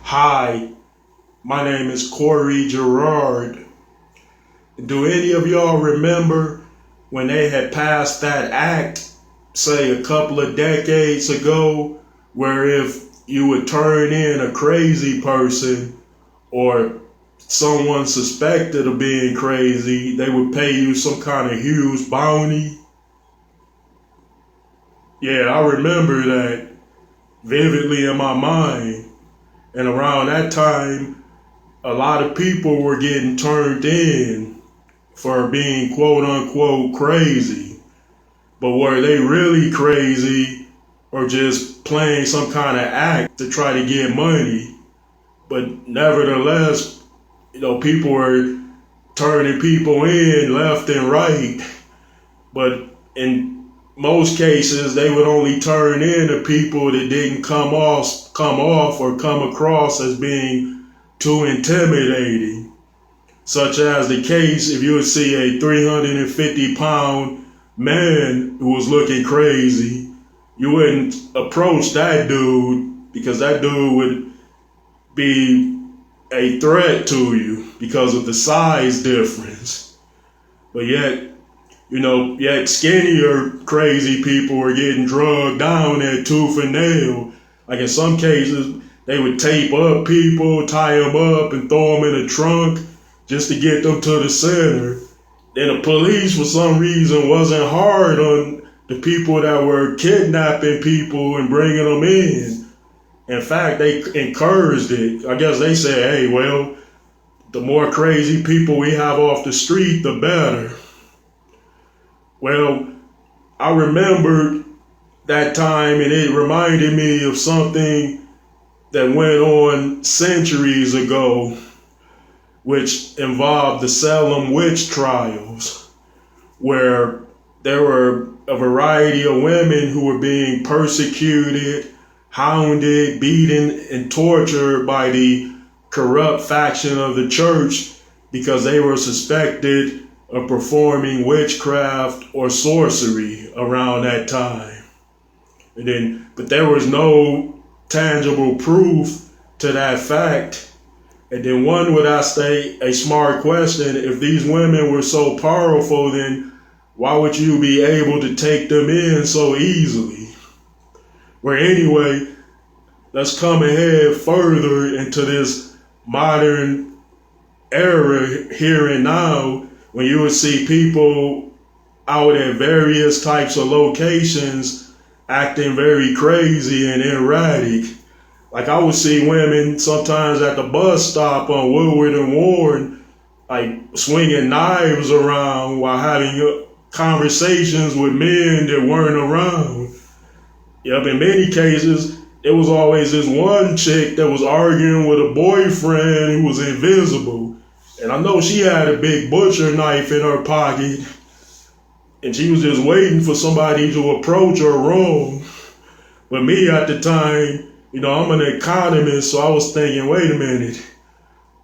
Hi, my name is Corey Gerard. Do any of y'all remember when they had passed that act, say a couple of decades ago, where if you would turn in a crazy person or someone suspected of being crazy, they would pay you some kind of huge bounty? Yeah, I remember that vividly in my mind. And around that time, a lot of people were getting turned in for being quote unquote crazy. But were they really crazy or just playing some kind of act to try to get money? But nevertheless, people were turning people in left and right. But in most cases, they would only turn in the people that didn't come off or come across as being too intimidating. Such as the case if you would see a 350-pound man who was looking crazy, you wouldn't approach that dude because that dude would be a threat to you because of the size difference. But yet skinnier crazy people were getting drugged down at tooth and nail. Like in some cases, they would tape up people, tie them up, and throw them in a trunk just to get them to the center. Then the police, for some reason, wasn't hard on the people that were kidnapping people and bringing them in. In fact, they encouraged it. I guess they said, hey, well, the more crazy people we have off the street, the better. Well, I remembered that time and it reminded me of something that went on centuries ago, which involved the Salem witch trials, where there were a variety of women who were being persecuted, hounded, beaten, and tortured by the corrupt faction of the church because they were suspected of performing witchcraft or sorcery around that time. But there was no tangible proof to that fact. And then one would ask a smart question: if these women were so powerful, then why would you be able to take them in so easily? Well, anyway, let's come ahead further into this modern era here and now, when you would see people out at various types of locations acting very crazy and erratic. Like I would see women sometimes at the bus stop on Woodward and Warren, like swinging knives around while having conversations with men that weren't around. Yep, in many cases, there was always this one chick that was arguing with a boyfriend who was invisible. And I know she had a big butcher knife in her pocket, and she was just waiting for somebody to approach her wrong. But me at the time, I'm an economist, so I was thinking, wait a minute,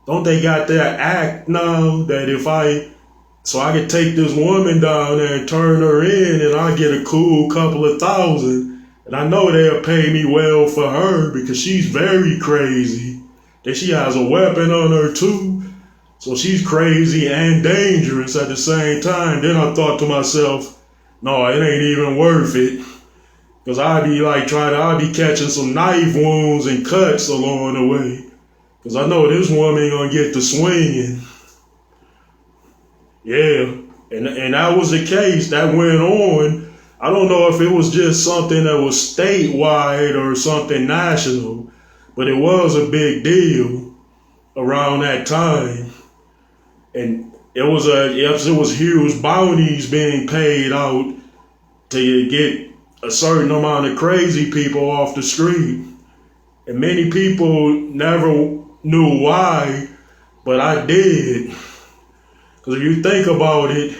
don't they got that act now that I could take this woman down there and turn her in and I get a cool couple of thousand. And I know they'll pay me well for her because she's very crazy. Then she has a weapon on her too. So she's crazy and dangerous at the same time. Then I thought to myself, no, it ain't even worth it. Because I'd be catching some knife wounds and cuts along the way. Because I know this woman gonna get to swinging. Yeah, and that was the case. That went on. I don't know if it was just something that was statewide or something national, but it was a big deal around that time. And it was huge bounties being paid out to get a certain amount of crazy people off the street. And many people never knew why, but I did. Because if you think about it,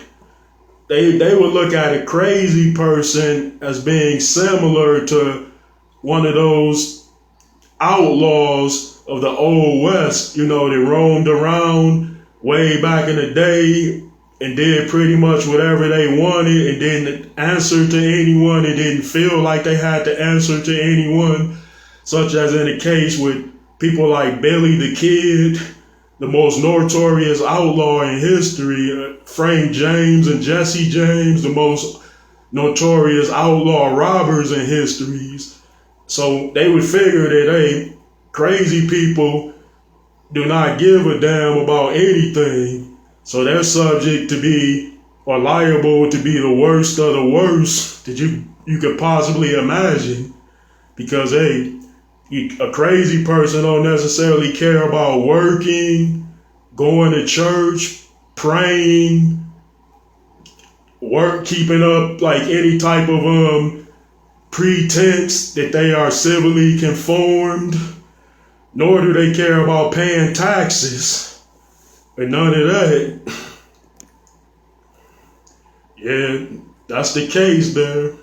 they would look at a crazy person as being similar to one of those outlaws of the Old West, that roamed around way back in the day and did pretty much whatever they wanted and didn't answer to anyone and didn't feel like they had to answer to anyone, such as in the case with people like Billy the Kid, the most notorious outlaw in history, Frank James and Jesse James, the most notorious outlaw robbers in histories. So they would figure that, hey, crazy people do not give a damn about anything. So they're subject to be, or liable to be, the worst of the worst that you could possibly imagine. Because, hey, a crazy person don't necessarily care about working, going to church, praying, keeping up like any type of pretense that they are civilly conformed, nor do they care about paying taxes, or none of that. Yeah, that's the case there.